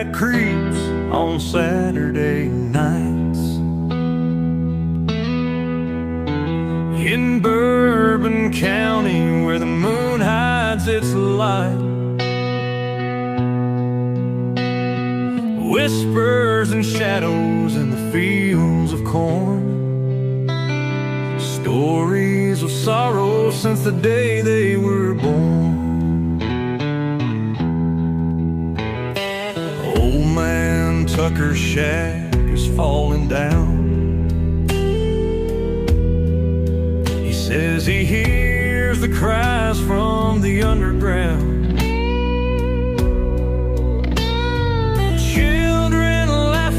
that creeps on Saturday nights. In Bourbon County, where the moon hides its light, whispers and shadows in the fields of corn, stories of sorrow since the day they were born. Old man Tucker's shack is falling down. He says he hears the cries from the underground.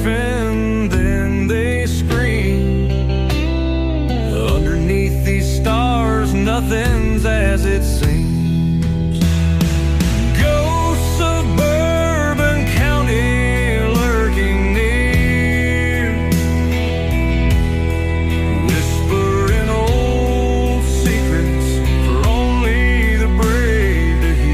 And then they scream. Underneath these stars, nothing's as it seems. Ghosts of Bourbon County lurking near, whispering old secrets for only the brave to hear.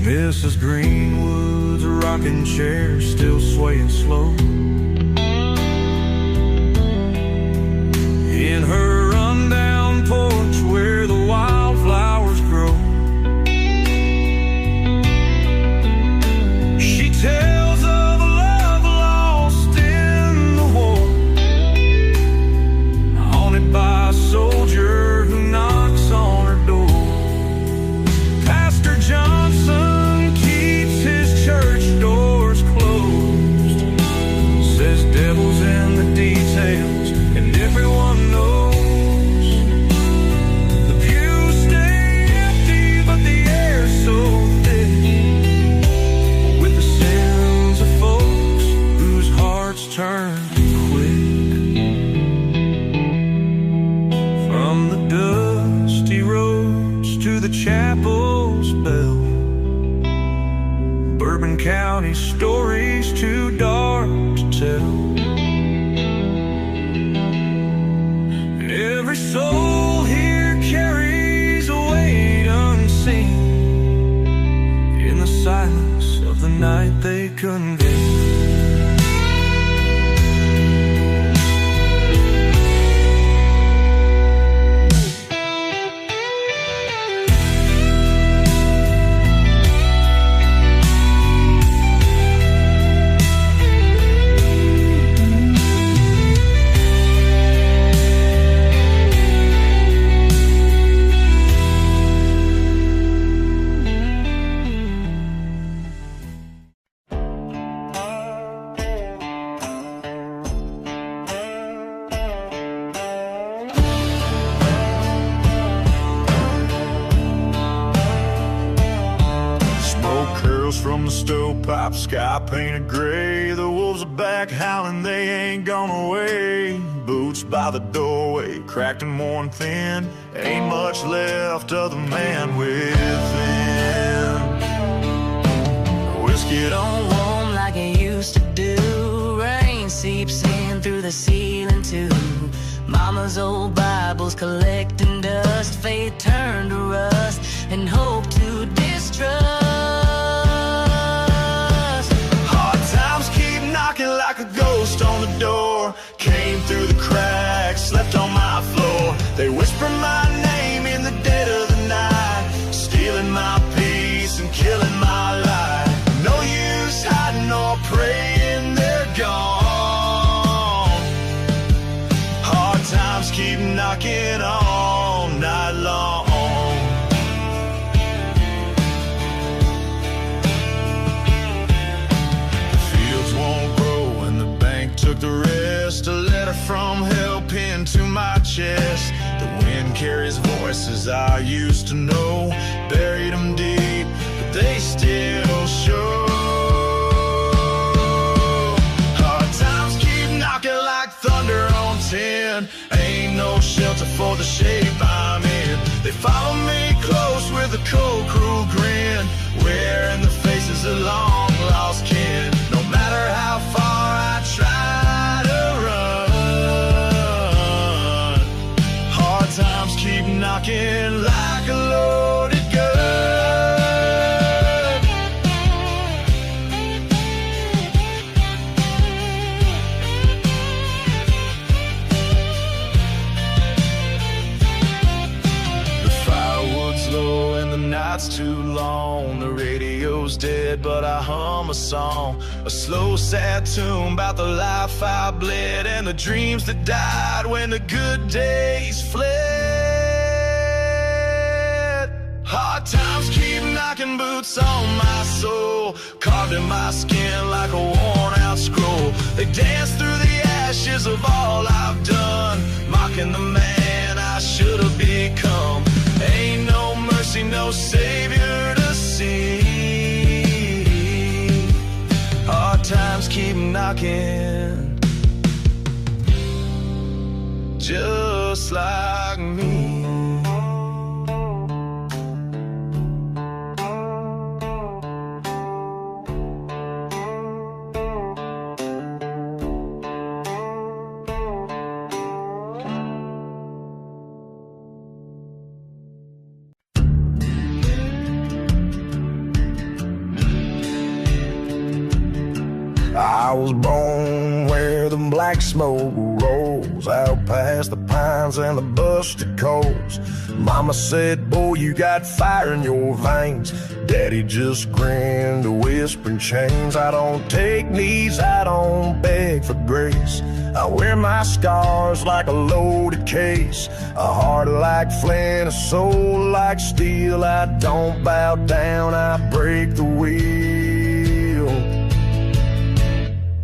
Mrs. Greenwood's rocking chair still swaying slow. In her rundown porch where the wildflowers grow, she tells of a love lost in the war, haunted by a soldier who knocks on her door. Pastor Johnson keeps his church doors closed, says devil's in the details and everyone knows. The pews stay empty but the air's so thick with the sins of folks whose hearts turn quick. From the dusty roads to the chapel's bell, Bourbon County stories too dark to tell. Every soul here carries a weight unseen in the silence of the night they convey. From the stovepipe, sky painted gray. The wolves are back howling, they ain't gone away. Boots by the doorway, cracked and worn thin. Ain't much left of the man within. Whiskey don't warm like it used to do. Rain seeps in through the ceiling too. Mama's old Bible's collecting dust. Faith turned to rust and hope to distrust. Like a ghost on the door, came through the cracks, slept on my floor. They whisper my name in the dead of the night, stealing my peace and killing my life. No use hiding or praying, they're gone. Hard times keep knocking all night long. Took the rest, a letter from hell pinned to my chest. The wind carries voices I used to know, buried them deep, but they still show. Hard times keep knocking like thunder on tin. Ain't no shelter for the shape I'm in. They follow me close with a cold, cruel grin, wearing the faces of long lost kin. No bed, but I hum a song, a slow, sad tune about the life I bled and the dreams that died when the good days fled. Hard times keep knocking boots on my soul, carved in my skin like a worn-out scroll. They dance through the ashes of all I've done, mocking the man I should have become. Ain't no mercy, no savior to see. Hard times keep knocking, just like me. I was born where the black smoke rolls out past the pines and the busted coals. Mama said, boy, you got fire in your veins. Daddy just grinned, whispering chains. I don't take knees, I don't beg for grace. I wear my scars like a loaded case, a heart like flint, a soul like steel. I don't bow down, I break the wheel.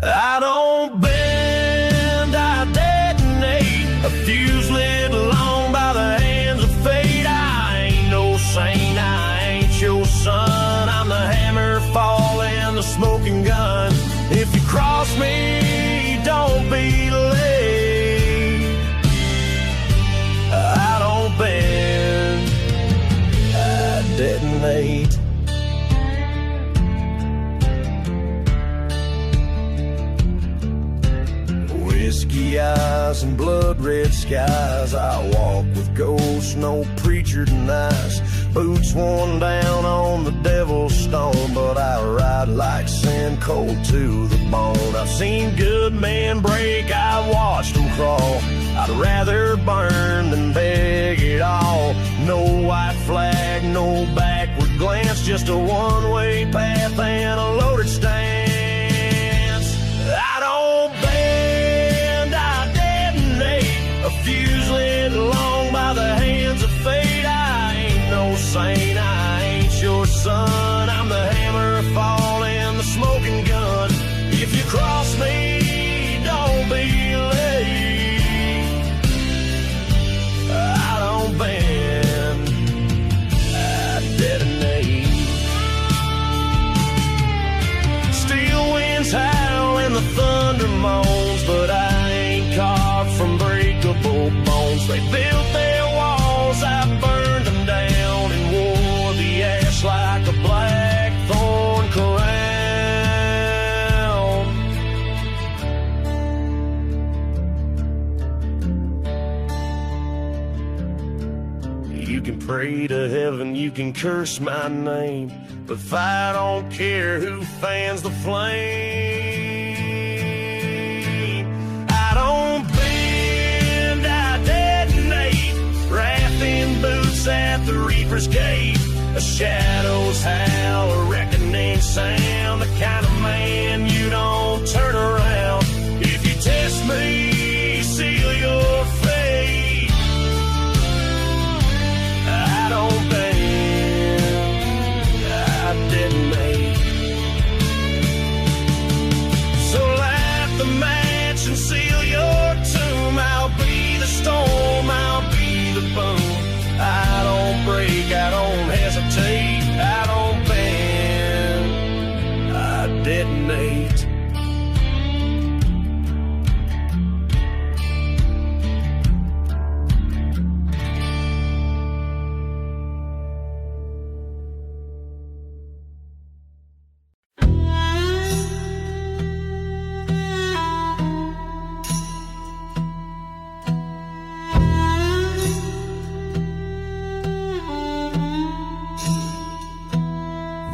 I don't bend, I detonate, a fuse lit along by the hands of fate. I ain't no saint, I ain't your son. I'm the hammer falling, the smoking gun. If you cross me, don't be late. I don't bend, I detonate. Whiskey eyes and blood-red skies, I walk with ghosts no preacher denies. Boots worn down on the devil's stone, but I ride like sin, cold to the bone. I've seen good men break, I watched them crawl. I'd rather burn than beg it all. No white flag, no backward glance, just a one-way path and a loaded stance. I don't bend, I detonate, a fuse lit along by the hands of fate. I ain't no saint, I ain't your son. I'm the hammer falling, the smoking gun. If you cross me, don't be late. I don't bend, I detonate. Steel winds howl and the thunder moans, but I ain't carved from breakable bones. They built their walls, I burned them down and wore the ash like a blackthorn crown. You can pray to heaven, you can curse my name, but if I don't care who fans the flame, I don't bend, I detonate. Wrath in boots at the reaper's gate, a shadow's howl, a reckoning sound, the kind of man you don't turn around. If you test me, seal your fate. I don't bend, I detonate. So light the match and seal your tomb. I'll be the storm, I'll be the boom. I don't break, I don't hesitate. I don't bend, I detonate.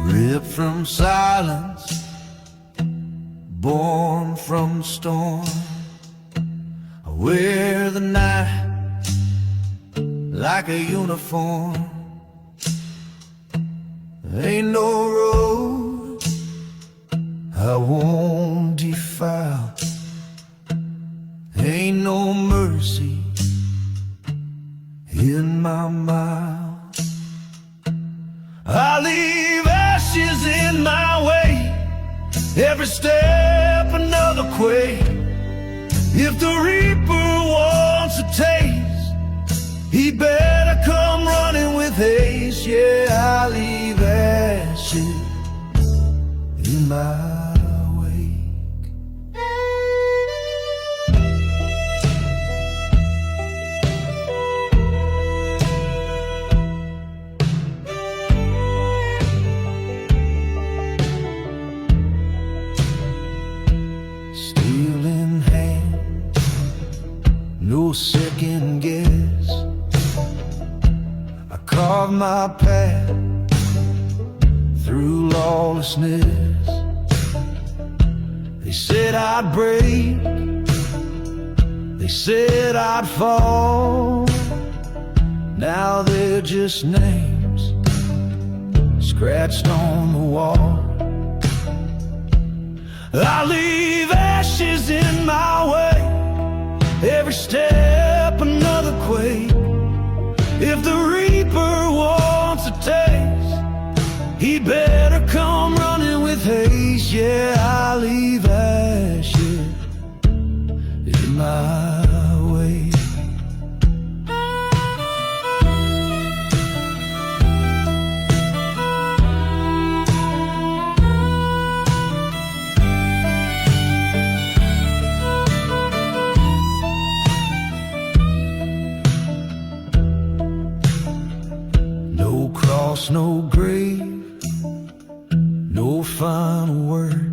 Ripped from silence, born from the storm. I wear the night like a uniform. Ain't no road I won't defile. Ain't no mercy in my mouth. I leave ashes in my way, every step another quake. If the reaper wants a taste, he better come running with haste. Yeah, I leave ashes in my no second guess. I carved my path through lawlessness. They said I'd break, they said I'd fall. Now they're just names scratched on the wall. I leave ashes in my way, every step another quake. If the reaper wants a taste, he better come running with haste. Yeah, I leave ashes in my way. No grave, no final word,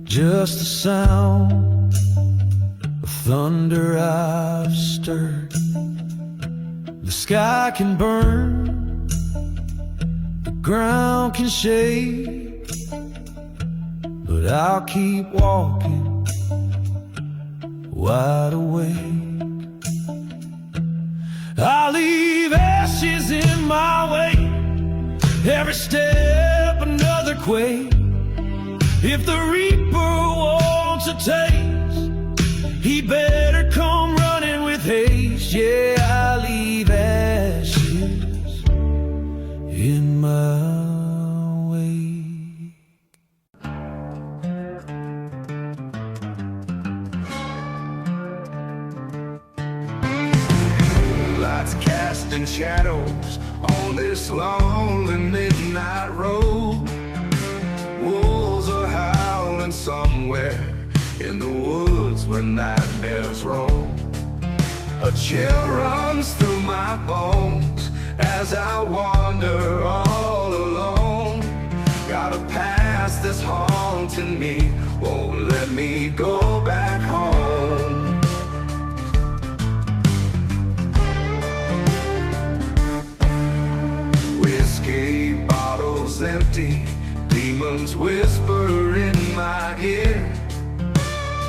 just the sound of thunder I've stirred. The sky can burn, the ground can shake, but I'll keep walking, wide awake. I leave ashes in my way, every step another quake. If the reaper wants a taste, he better come running with haste. Yeah, I leave ashes in my casting shadows on this lonely midnight road. Wolves are howling somewhere in the woods where nightmares roll. A chill runs through my bones as I wander all alone. Got a past that's haunting me, won't let me go back home. Empty, demons whisper in my ear,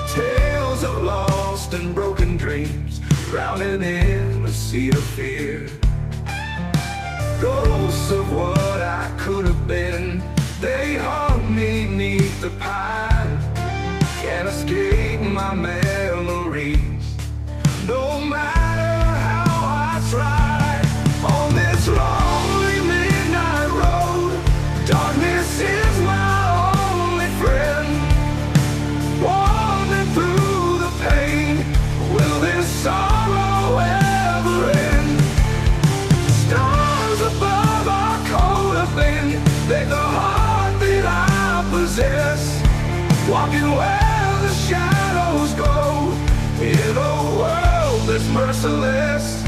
tales of lost and broken dreams, drowning in a sea of fear. Ghosts of what I could have been, they haunt me neath the pine. Can't escape my memories, no matter how I try. On this lonely midnight road, darkness is my only friend. Wandering through the pain, will this sorrow ever end? Stars above our coat of thin, they the heart that I possess. Walking where the shadows go, in a world that's merciless.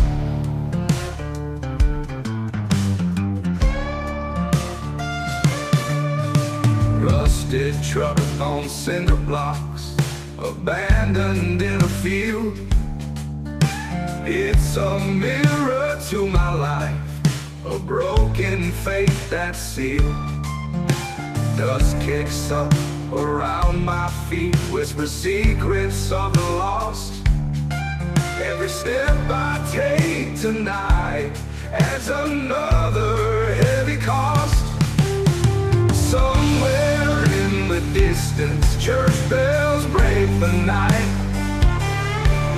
Rusted truck on cinder blocks, abandoned in a field. It's a mirror to my life, a broken faith that's sealed. Dust kicks up around my feet, whispers secrets of the lost. Every step I take tonight adds another heavy cost. Somewhere the distance, church bells break the night.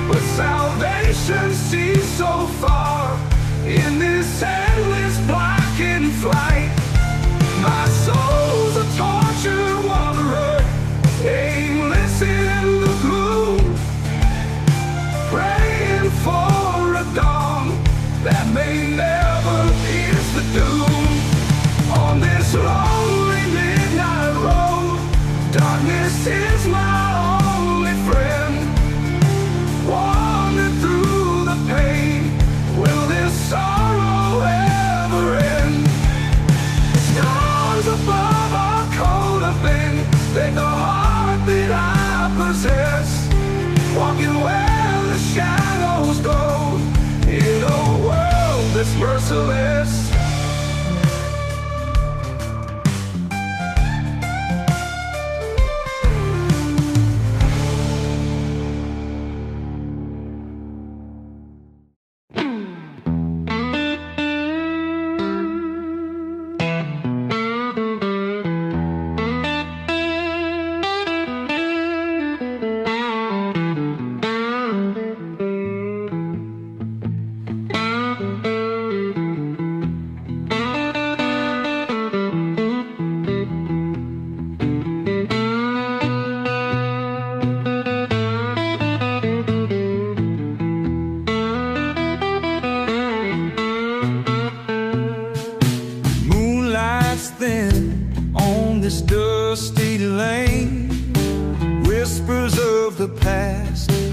But salvation sees so far in this endless blackened flight. My soul's a tortured wanderer, aimless in the gloom, praying for a dawn that may never pierce the doom. On this lonely midnight road, darkness is my only friend. Wander through the pain, will this sorrow ever end? Stars above are cold of things, take the heart that I possess, walking where the shadows go, in a world that's merciless.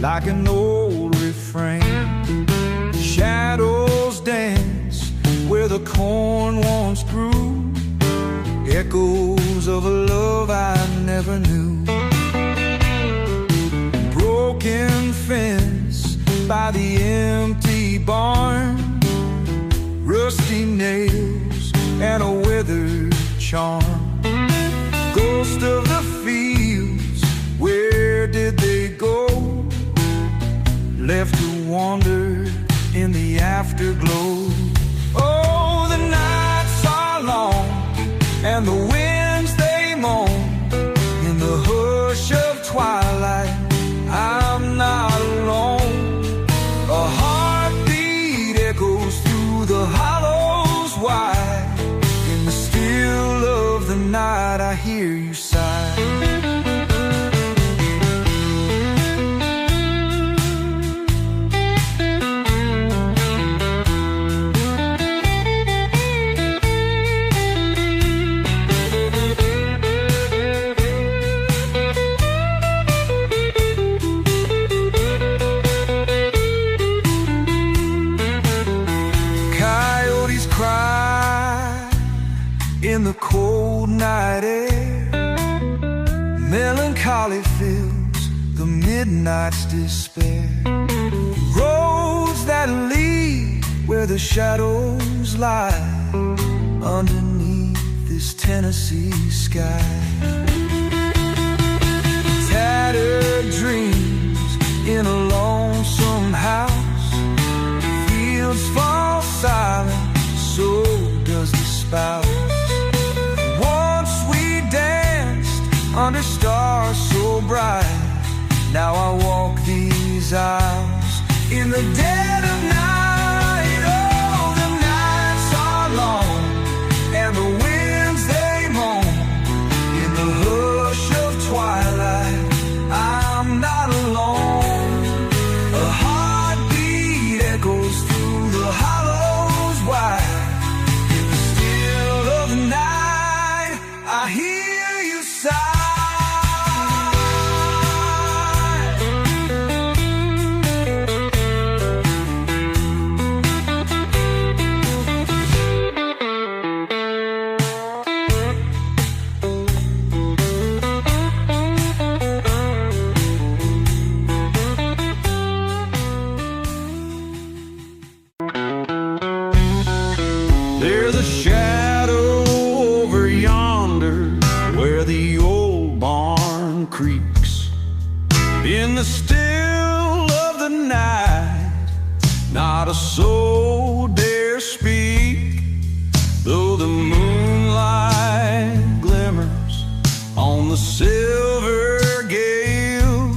Like an old refrain, shadows dance where the corn once grew, echoes of a love I never knew. Broken fence by the empty barn, rusty nails and a withered charm. Ghost of the fields, where did they go? Left to wander in the afterglow. Oh, the nights are long and the winds they moan. In the hush of twilight, I'm not alone. A heartbeat echoes through the hollows wide. In the still of the night, I hear you sigh. In the cold night air, melancholy fills the midnight's despair. Roads that lead where the shadows lie, underneath this Tennessee sky. Tattered dreams in a lonesome house, fields fall silent, so does the spouse. Under stars so bright, now I walk these aisles in the dead of night. Oh, the nights are long and the winds they moan. In the hush of twilight, I'm not alone. A heartbeat echoes through the hollows wide. In the still of the night, I hear you sigh. There's a shadow over yonder where the old barn creaks. In the still of the night, not a soul dare speak, though the moonlight glimmers on the the silver gale.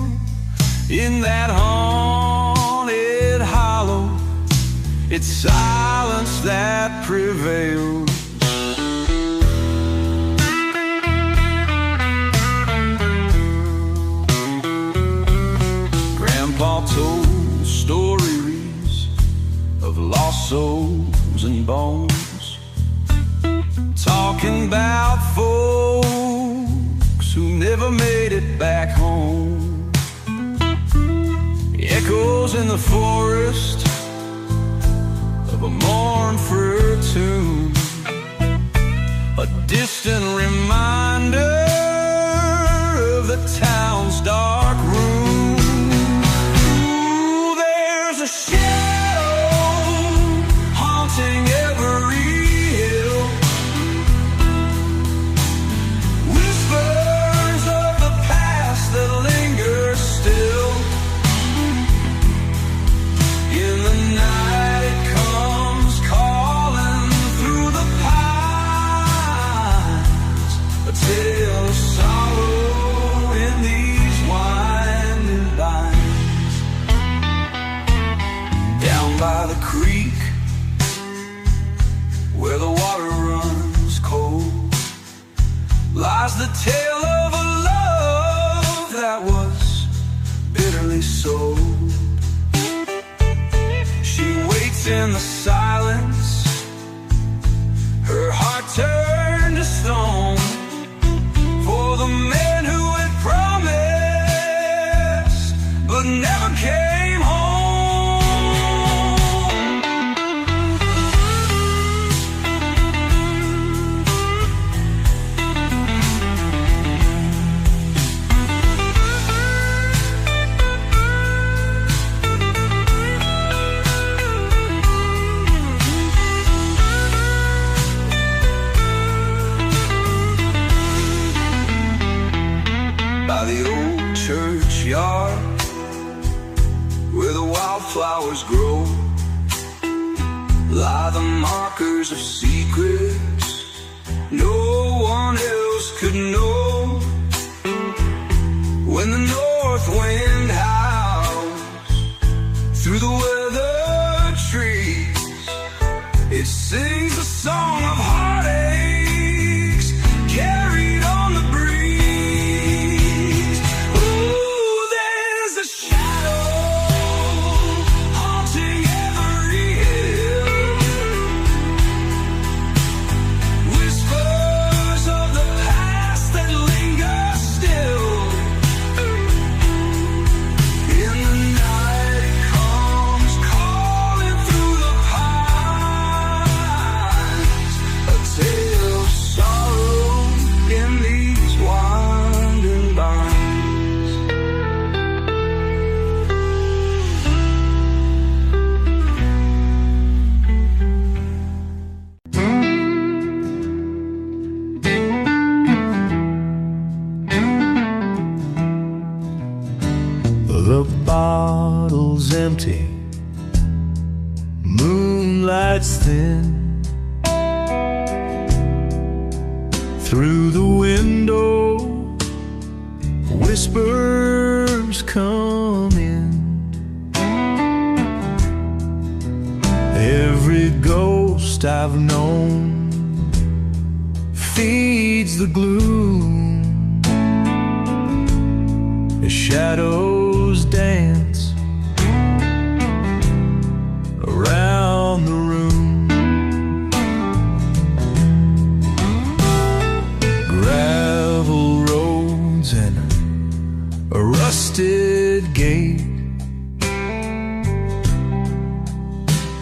In that haunted hollow, it's silence that prevails. Grandpa told stories of lost souls and bones, talking about folks who never made it back home. Echoes in the forest of a mournful tune, a distant reminder of the town's dark room. Ooh, there's a shadow haunting every hill, whispers of the past that linger still. In the night it comes calling through the pines, a tale of sorrow in these winding vines. Down by the creek where the water runs cold lies the tale of a love that was bitterly sold. In the silence, her heart turned to stone for the man who had promised but never came home. By the old churchyard where the wildflowers grow lie the markers of secrets no one else could know. When the north wind howls through the weather trees, it sings a song of heartaches carried on the breeze. The bottle's empty, moonlight's thin. Through the window, whispers come in. Every ghost I've known feeds the gloom. The shadows dance around the room. Gravel roads and a rusted gate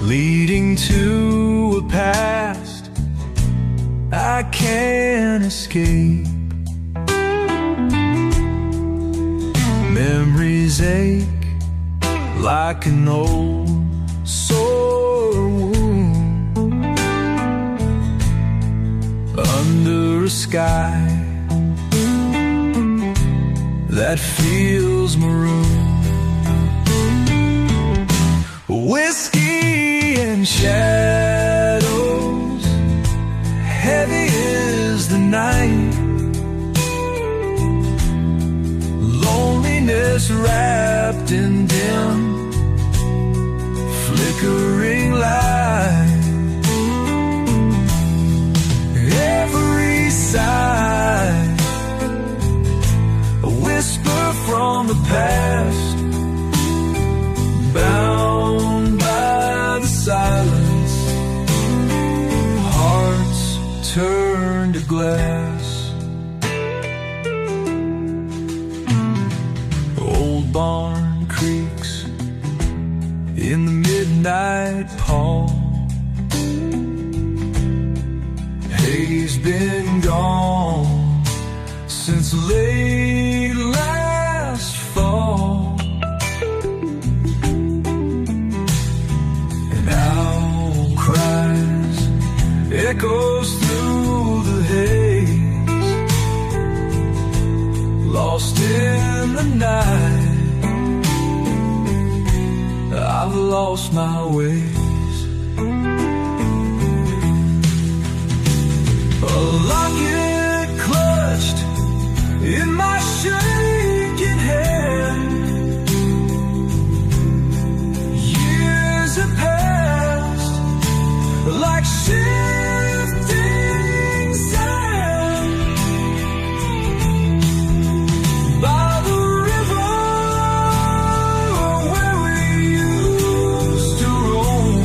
leading to a past I can't escape. Memories ache like an old sore wound under a sky that feels maroon. Whiskey and shadows, heavy is the night. Silence wrapped in dim, flickering light. Every sigh, a whisper from the past, bound by the silence, hearts turn to glass. Old barn creaks in the midnight palm. Hay's been gone since late last fall. An owl cries, echoes through the haze, lost in the night. I've lost my ways. A locket clutched in my shaking hand. Years have passed like shifting sand. By the river where we used to roam,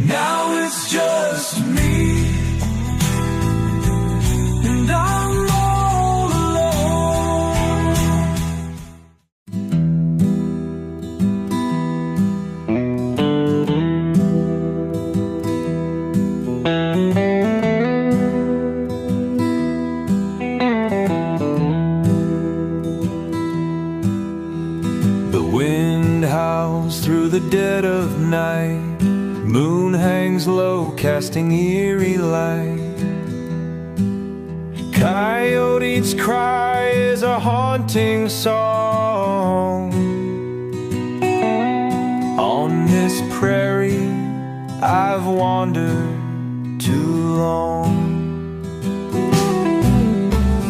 now it's just me, and I'm all alone. The wind howls through the dead of night. Moon hangs low, casting eerie light. Coyote's cry is a haunting song. On this prairie I've wandered too long.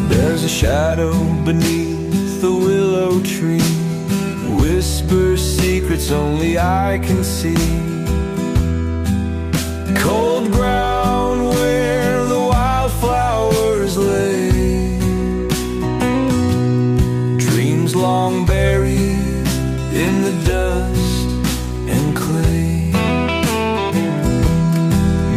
There's a shadow beneath the willow tree, whispers secrets only I can see. Cold ground where the wildflowers lay, dreams long buried in the dust and clay.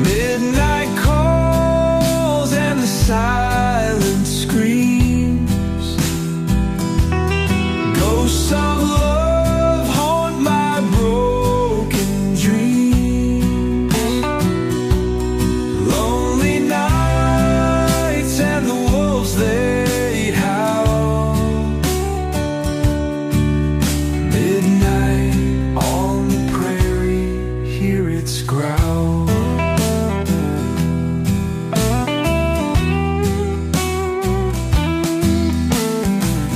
Midnight calls and the silence screams, ghosts of love haunt my broken dreams. Lonely nights and the wolves they howl. Midnight on the prairie, hear its growl.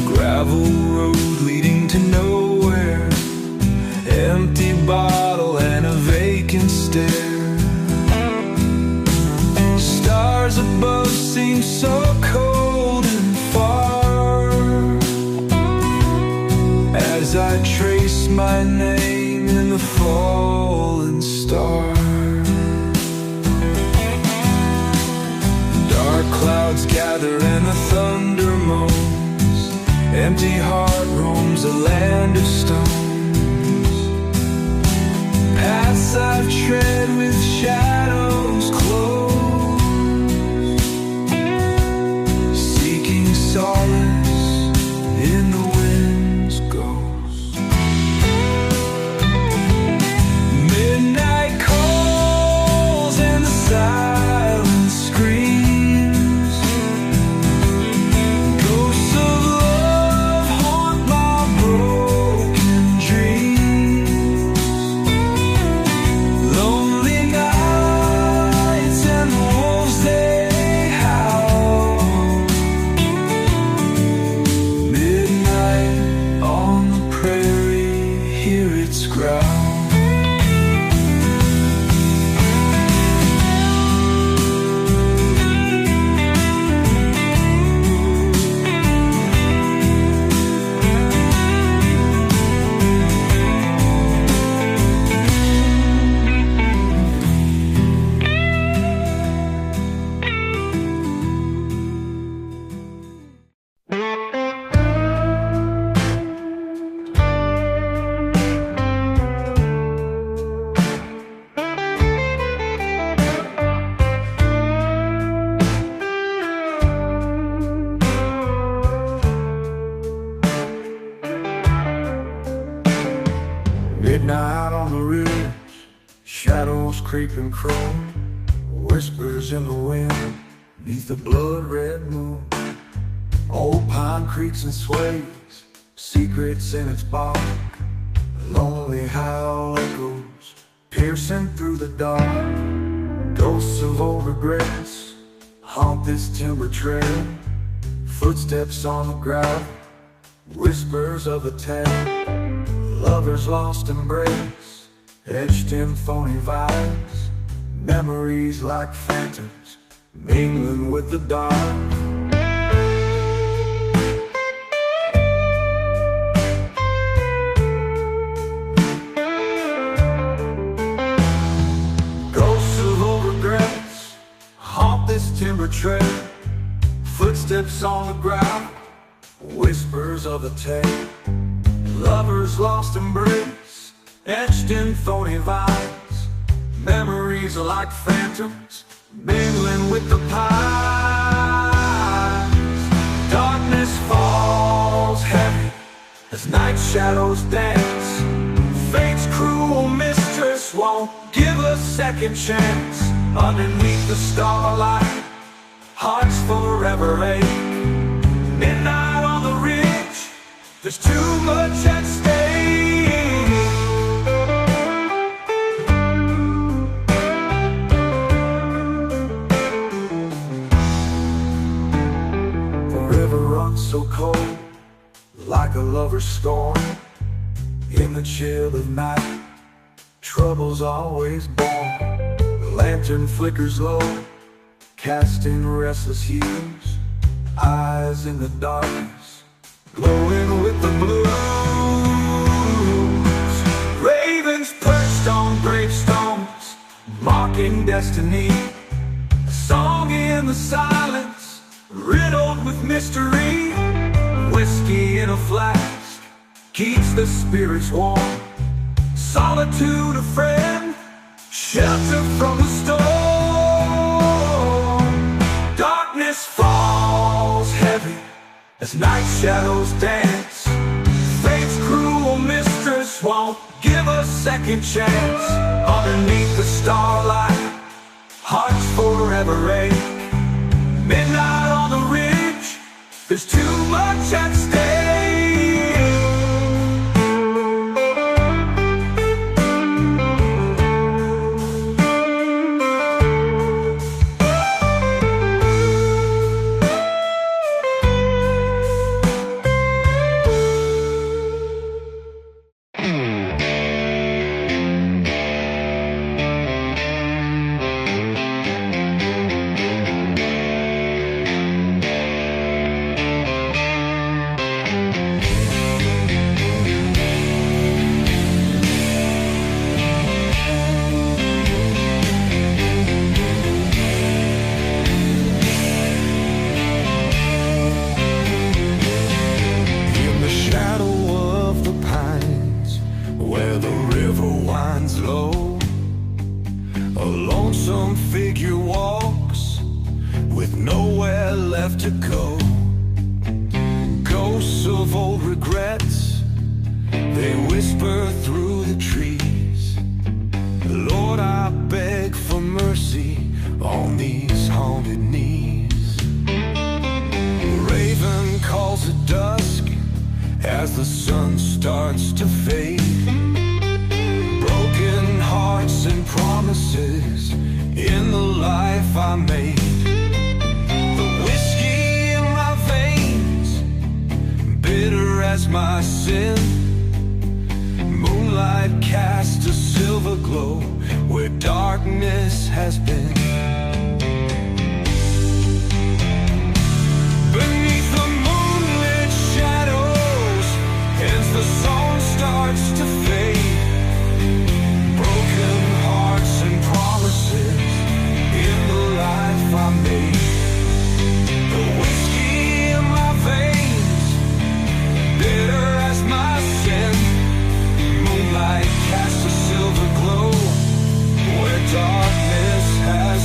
Gravel road leading to nowhere, empty bottle and a vacant stare. Stars above seem so cold and far, as I trace my name in the fallen star. Dark clouds gather and the thunder moans. Empty heart roams a land of stones. Paths I've tread with shadows close, seeking solace in the wind's ghost. Midnight calls and the silence screams, ghosts of love haunt my broken dreams. Lonely nights Midnight on the ridge, shadows creep and crawl, whispers in the wind, neath the blood-red moon. Old pine creaks and sways, secrets in its bark, lonely howl echoes, piercing through the dark. Ghosts of old regrets haunt this timber trail, footsteps on the gravel, whispers of a tale. Lovers lost embrace, etched in phony vows, memories like phantoms, mingling with the dark. Ghosts of old regrets haunt this timber trail, footsteps on the ground, whispers of a tale. Lovers lost embrace, etched in phony vines, memories like phantoms, mingling with the pines. Darkness falls heavy as night shadows dance. Fate's cruel mistress won't give a second chance. Underneath the starlight, hearts forever ache. Midnight on the ridge, there's too much at stake. The river runs so cold, like a lover's storm. In the chill of night, trouble's always born. The lantern flickers low, casting restless hues, eyes in the darkness, glowing with the blues. Ravens perched on gravestones, mocking destiny. A song in the silence, riddled with mystery. Whiskey in a flask keeps the spirits warm. Solitude a friend, shelter from the storm. Darkness falls heavy as night shadows dance. Fate's cruel mistress won't give a second chance. Underneath the starlight, hearts forever ache. Midnight on the ridge, there's too much at stake. Darkness has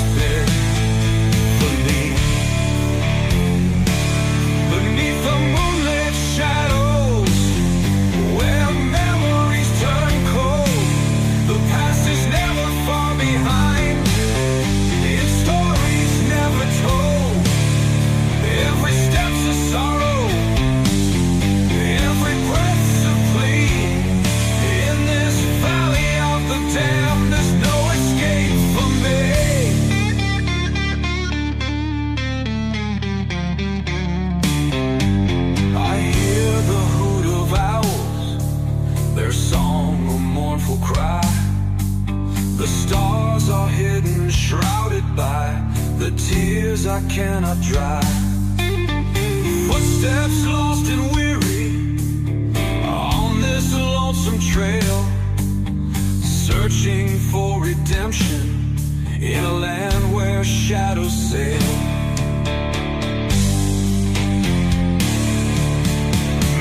shadows sail.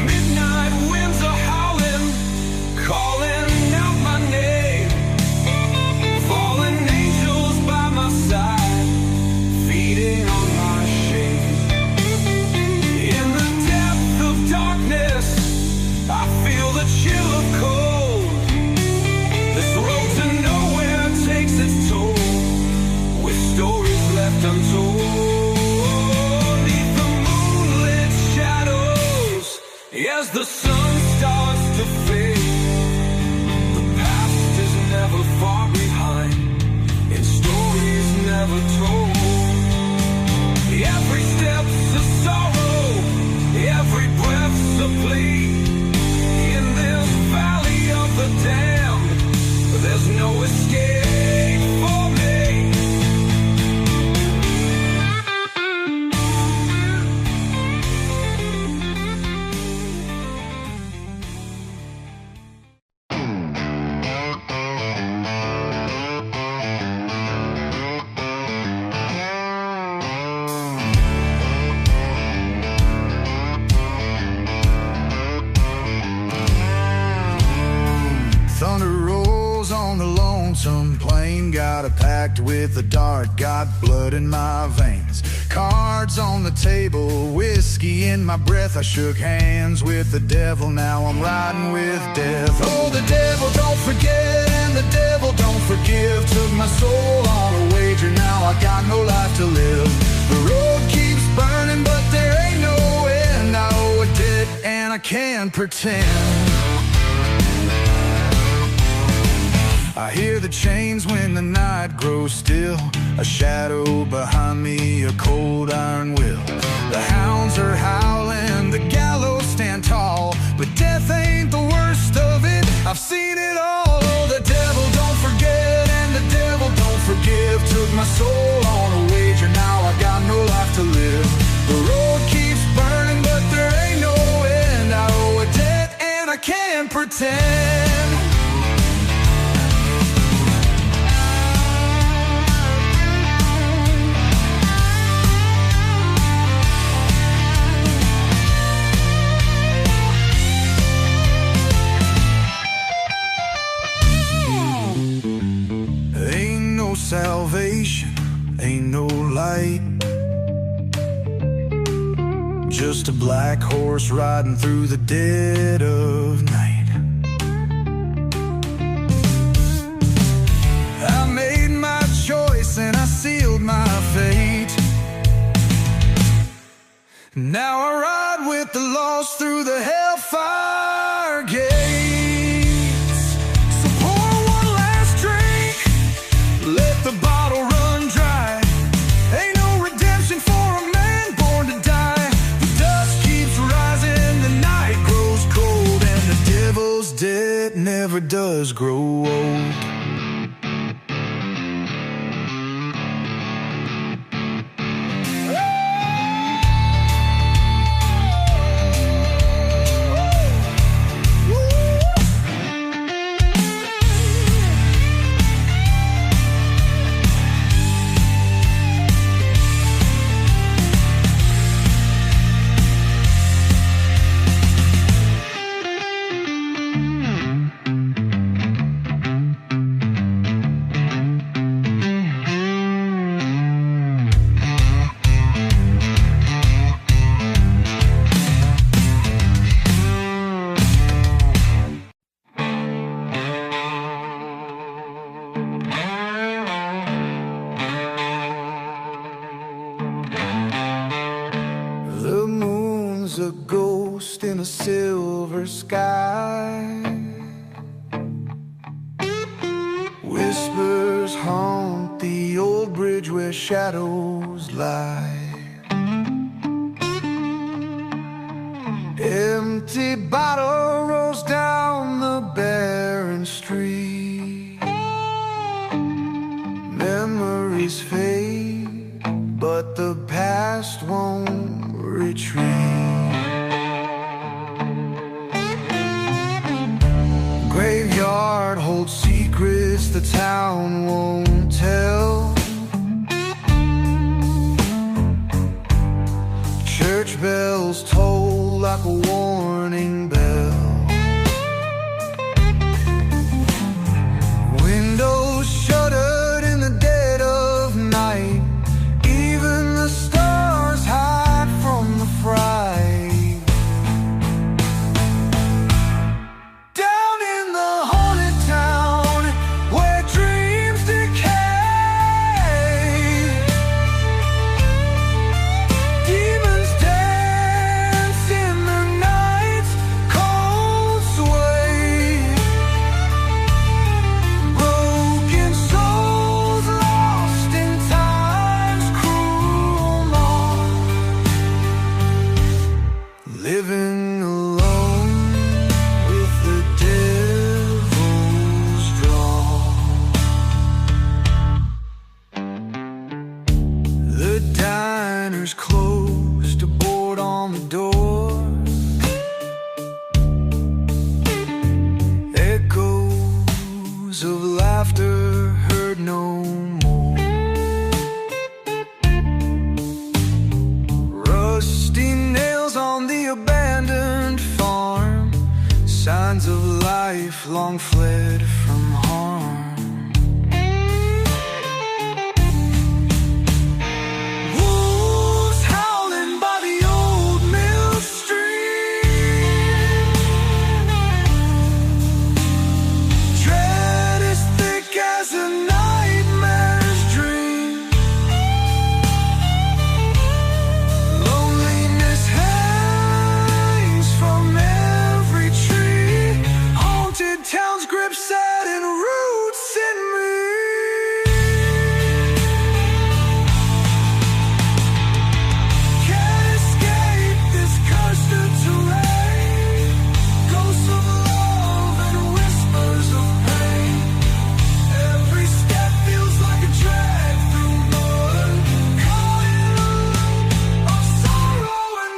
Midnight winds are howling, calling out my name. Fallen angels by my side, feeding on my shame. In the depth of darkness, I feel the chill of cold. This road to nowhere takes its toll, with stories left untold. Neath the moonlit shadows, as the sun starts to fade, the past is never far behind, in stories never told. Every step's a sorrow, every breath's a plea. In this valley of the damned, there's no escape for me. Thunder rolls on the lonesome plain. Got a pact with the dark, got blood in my veins. Cards on the table, whiskey in my breath. I shook hands with the devil, now I'm riding with death. Oh, the devil don't forget and the devil don't forgive. Took my soul on a wager, now I got no life to live. The road keeps burning but there ain't no end. I owe a debt and I can't pretend. I hear the chains when the night grows still, a shadow behind me, a cold iron will. The hounds are howling, the gallows stand tall, but death ain't the worst of it, I've seen it all. Oh, the devil don't forget and the devil don't forgive. Took my soul on a wager, now I got no life to live. The road keeps burning but there ain't no end. I owe a debt and I can't pretend. Salvation, ain't no light, just a black horse riding through the dead of night. I made my choice and I sealed my fate. Now I ride with the lost through the hellfire gates. So pour one last drink, let the bottle run dry. Ain't no redemption for a man born to die. The dust keeps rising, the night grows cold, and the devil's debt never does grow old. A ghost in a silver sky, whispers haunt the old bridge where shadows lie. Empty bottle rolls down the barren street. Memories fade, but the past won't retreat. Graveyard holds secrets the town won't tell. signs of life long fled from harm. Wolves howling by the old mill stream. Dread as thick as a nightmare's dream. Loneliness hangs from every tree. Haunted towns grip sad and roots in me. Can't escape this cursed terrain. Ghosts of love and whispers of pain. Every step feels like a drag through mud. Caught in a loop of sorrow and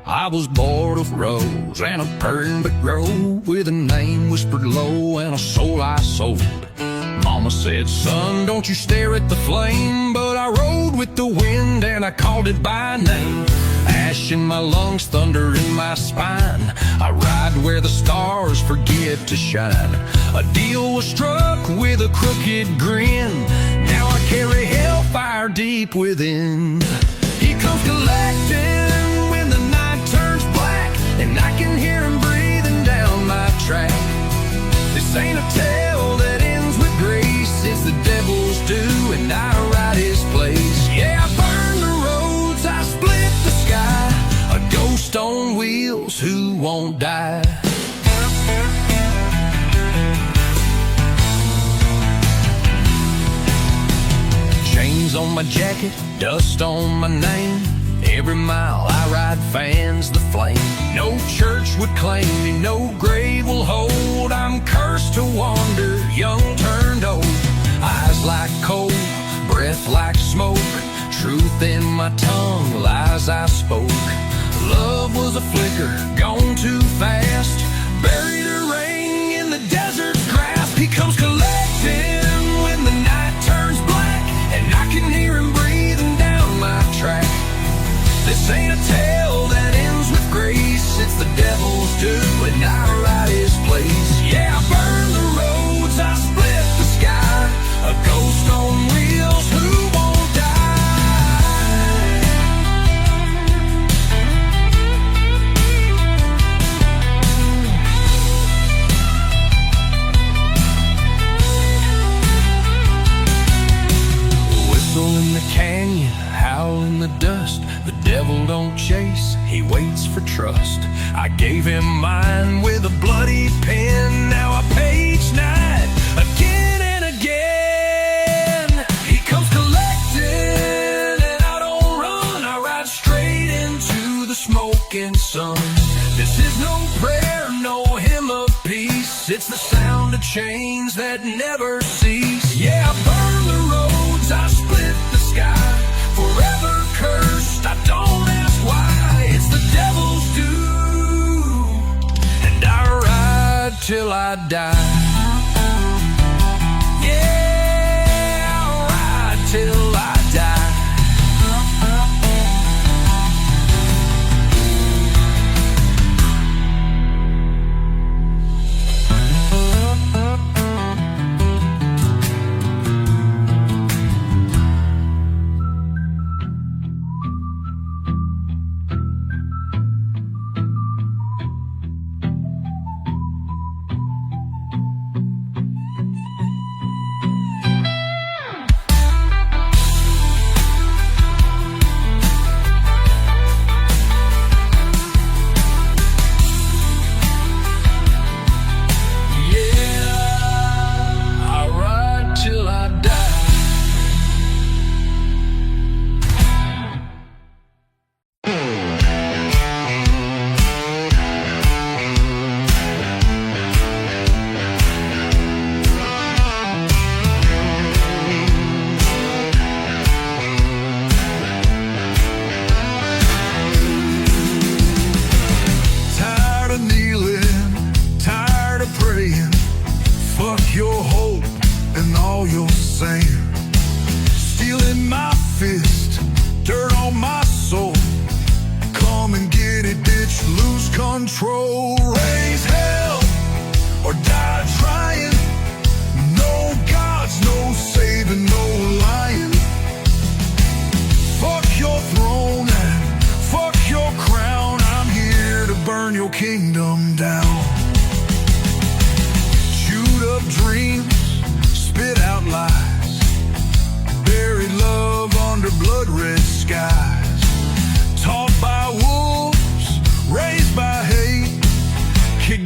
I was bored of rose and a perfect grove, with a name whispered low and a soul I sold. Mama said, son, don't you stare at the flame, but I rode with the wind and I called it by name. Ash in my lungs, thunder in my spine, I ride where the stars forget to shine. A deal was struck with a crooked grin, now I carry hellfire deep within. He comes collecting when the night turns black, and I can hear him breathing down my track. This ain't a tale that ends with grace, it's the devil's due and I ride his place. Yeah, I burn the roads, I split the sky, a ghost on wheels who won't die. Chains on my jacket, dust on my name, every mile I ride fans the flame. No church would claim me, no grave will hold, I'm cursed to wander, young turned old. Eyes like coal, breath like smoke, truth in my tongue, lies I spoke. Love was a flicker, gone too fast, buried a ring in the desert's grasp. He comes collecting when the night turns black, and I can hear him breathing down my track. This ain't a tale that ends with grace, it's the devil's due and I ride his place. Yeah, I burn the roads, I split the sky, a ghost on wheels who won't die. Whistle in the canyon, howl in the dust, the devil don't chase, he waits for trust. I gave him mine with a bloody pen, now I page night again and again. He comes collecting and I don't run, I ride straight into the smoking sun. This is no prayer, no hymn of peace, it's the sound of chains that never cease. Yeah, I burn the roads, I split the sky, forever cursed, I don't ask why. It's the devil's due, and I ride till I die. Yeah, I ride till I die.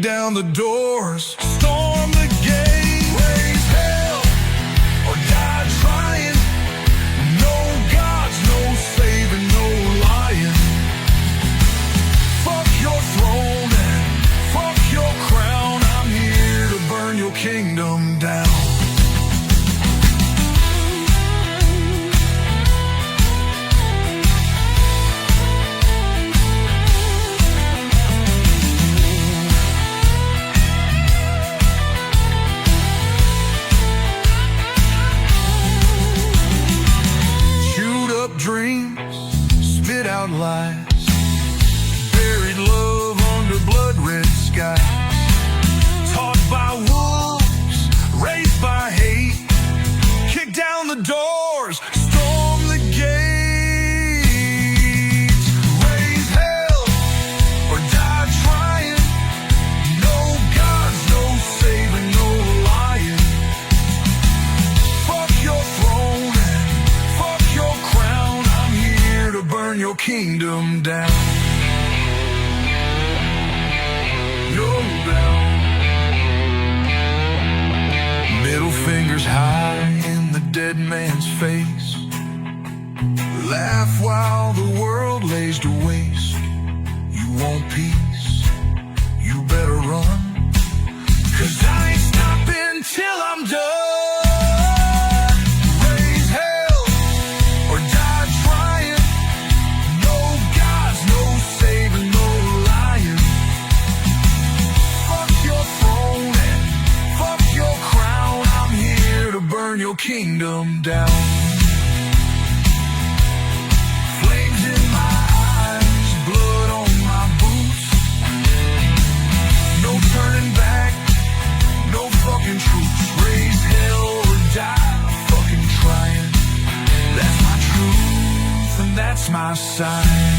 down the doors, storm the gate, raise hell, or die trying. No gods, no saving, no lying. Fuck your throne and fuck your crown. I'm here to burn your kingdom down. Dreams, spit out lies, buried love under blood-red skies. Taught by wolves, raised by hate, kick down the doors, storm the gates, raise hell or die trying. No gods, no saving, no lying. Fuck your throne and fuck your crown. Burn your kingdom down. You're down. Middle fingers high in the dead man's face. Laugh while the world lays to waste. You want peace? You better run. 'Cause I ain't stopping till I'm done. Your kingdom down. Flames in my eyes, blood on my boots. No turning back, no fucking truce. Raise hell or die, fucking trying. That's my truth and that's my sign.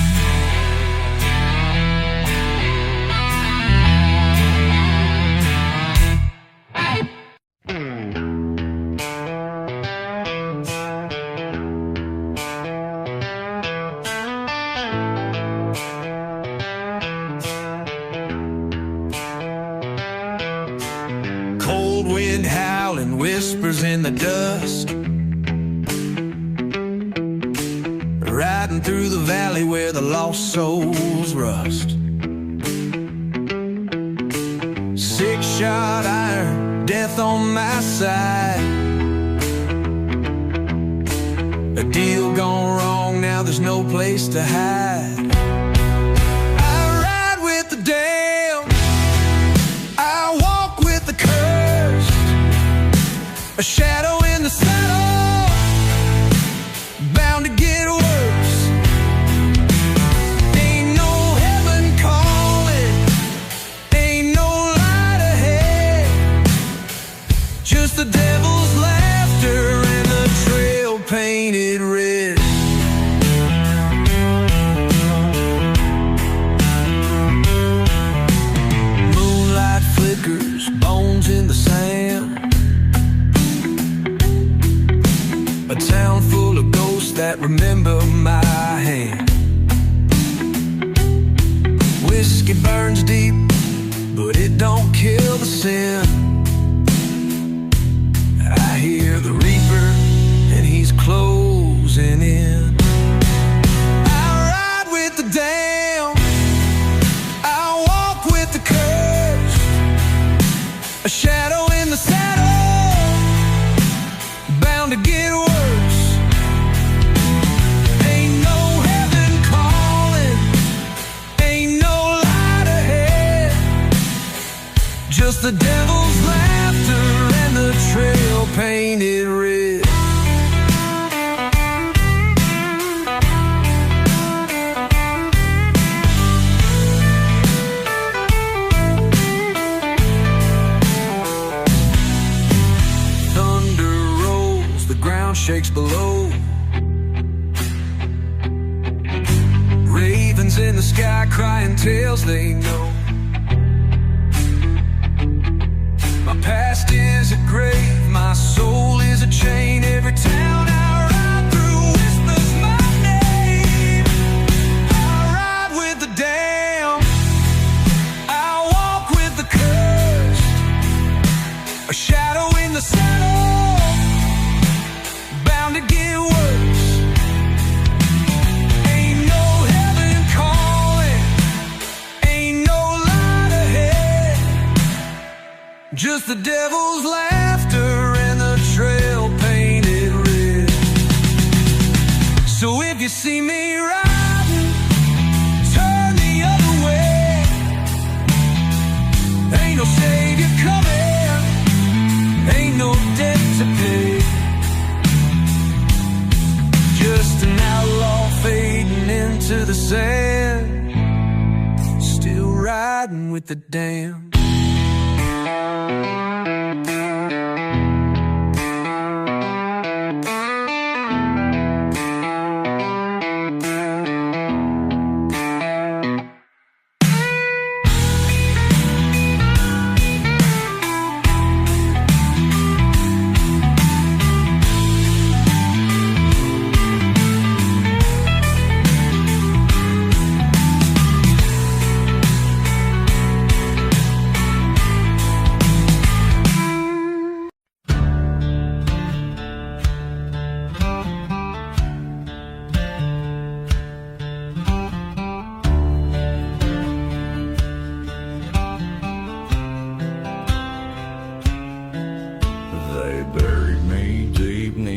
Whispers in the dust, riding through the valley where the lost souls rust. 6-shot iron, death on my side. A deal gone wrong, now there's no place to hide. I ride with the damned, I walk with the cursed. A shadow in the saddle, bound to get worse. Ain't no heaven calling, ain't no light ahead. Just the devil's laughter and the trail painted red. Moonlight flickers, bones in the sand. A town full of ghosts that remember my hand. Whiskey burns deep, but it don't kill the sin. I hear the reaper, and he's closing in. I ride with the damned, I walk with the cursed. A shadow in the saddle, bound to get worse. Just the devil's laughter and the trail painted red. Thunder rolls, the ground shakes below. Ravens in the sky crying tales they know. My past is a grave, my soul is a chain. Every town I ride through whispers my name. I ride with the damned, I walk with the the devil's laughter and the trail painted red. So if you see me riding, turn the other way. Ain't no savior coming, ain't no debt to pay. Just an outlaw fading into the sand, still riding with the damned.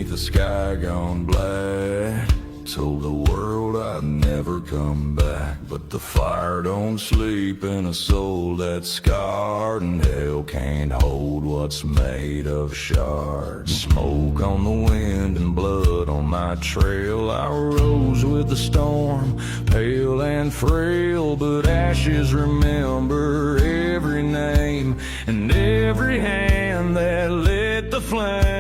The sky gone black, told the world I'd never come back. But the fire don't sleep in a soul that's scarred, and hell can't hold what's made of shards. Smoke on the wind and blood on my trail. I rose with the storm, pale and frail, but ashes remember every name and every hand that lit the flame.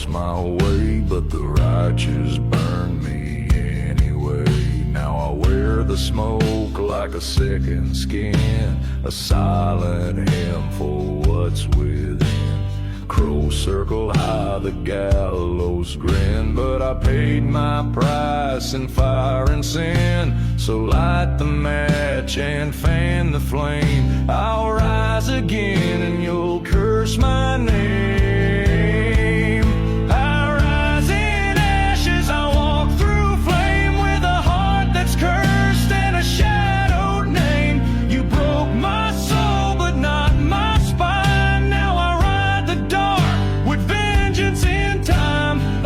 My way, but the righteous burned me anyway. Now I wear the smoke like a second skin, a silent hymn for what's within. Crows circle high, the gallows grin, but I paid my price in fire and sin. So light the match and fan the flame. I'll rise again and you'll curse my name.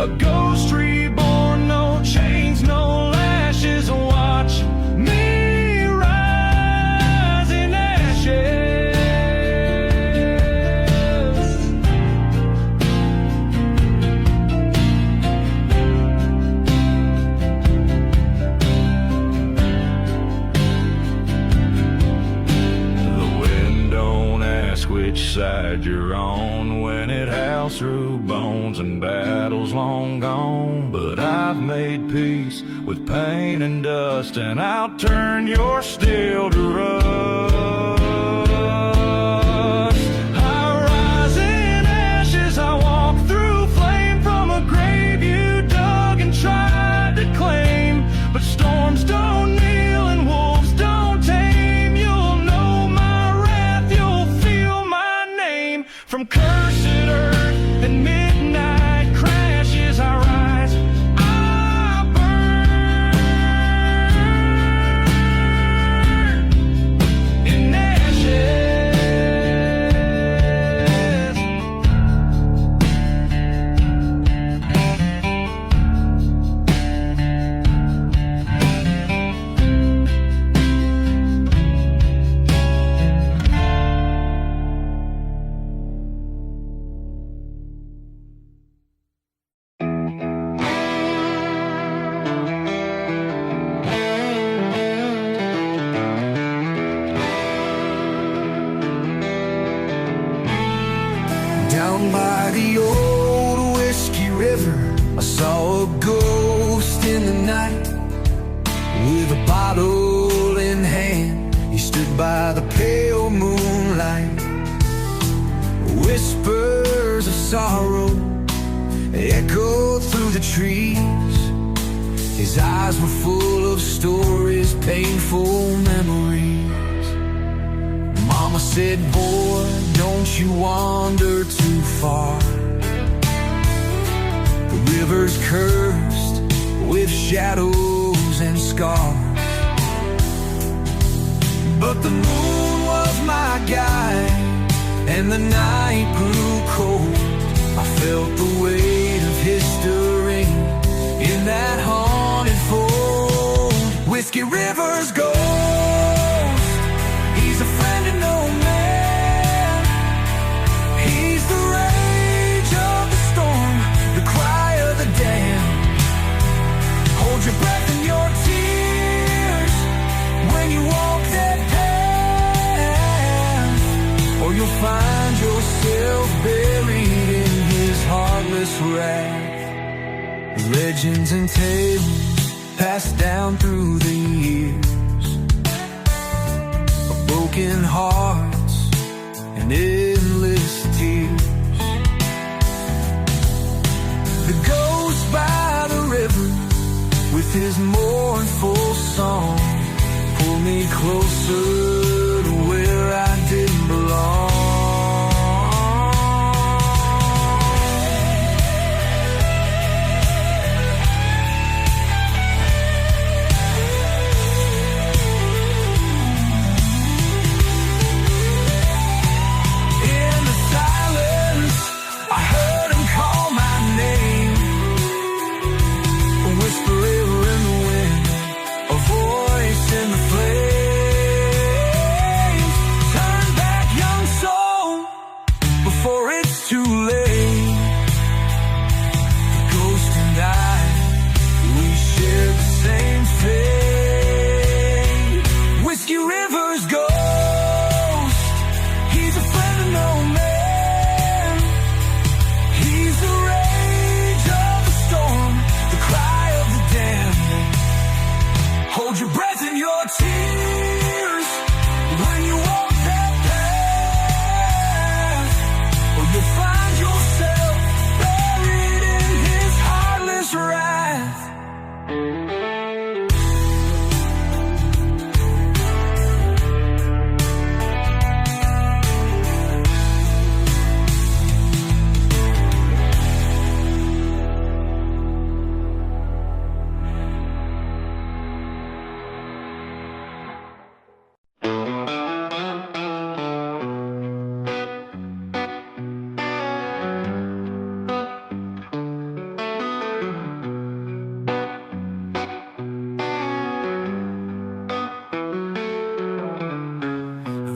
A ghost reborn, no chains, no lashes. Watch me rise in ashes. The wind don't ask which side you're on when it howls through bones and battles long gone. But I've made peace with pain and dust, and I'll turn your steel to rust. I rise in ashes, I walk through flame from a grave you dug and tried to claim. But storms don't kneel and wolves don't tame. You'll know my wrath, you'll feel my name. From cursed earth and midnight crashes, I rise, I burn in ashes. Down by the old whiskey river, I saw a ghost in the night with a bottle in stood by the pale moonlight. Whispers of sorrow echoed through the trees. His eyes were full of stories, painful memories. Mama said, boy, don't you wander too far. The river's cursed with shadows and scars. But the moon was my guide, and the night grew cold. I felt the weight of history in that haunted fold. Whiskey River's ghost, he's a friend to no man. He's the rage of the storm, the cry of the damned. Hold your breath and your tears when you walk that path, or you'll find yourself buried in his heartless wrath. Legends and tales passed down through the years of broken hearts and endless tears. The ghost by the river with his mournful song pulled me closer to where I didn't belong.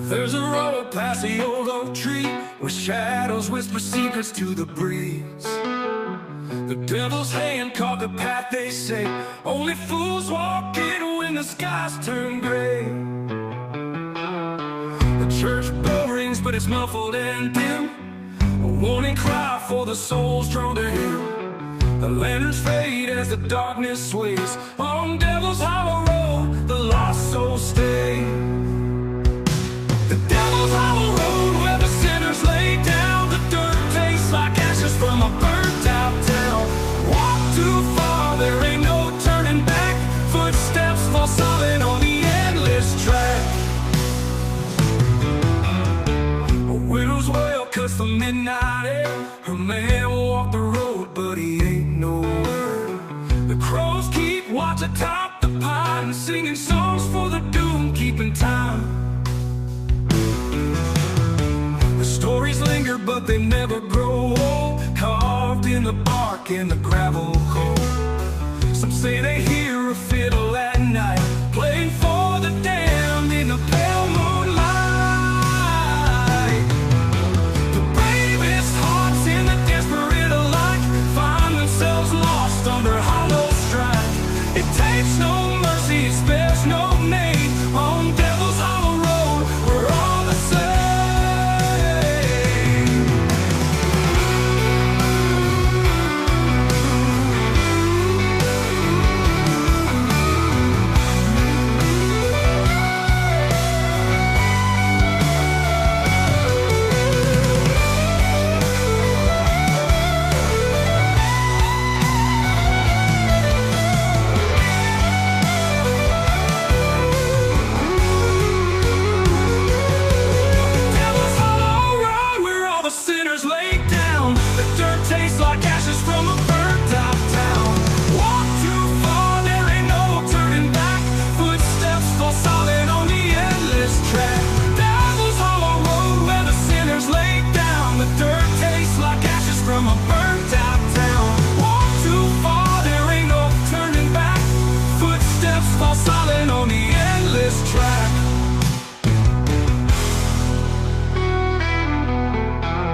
There's a road past the old oak tree where shadows whisper secrets to the breeze. The devil's hand caught the path, they say. Only fools walk in when the skies turn gray. The church bell rings, but it's muffled and dim, a warning cry for the souls drawn to him. The lanterns fade as the darkness sways. On Devil's Hollow Road, the lost souls stay. The Devil's Hollow Road, where the sinners lay down. The dirt tastes like ashes from a burnt out town. Walk too far, there ain't no turning back. Footsteps fall silent on the endless track. A widow's wail cuts the midnight air. Her man walked the road, but he ain't nowhere. The crows keep watch atop the pine, singing songs for the doom, keeping time. Stories linger, but they never grow old, carved in the bark and the gravel cold. Some say they hear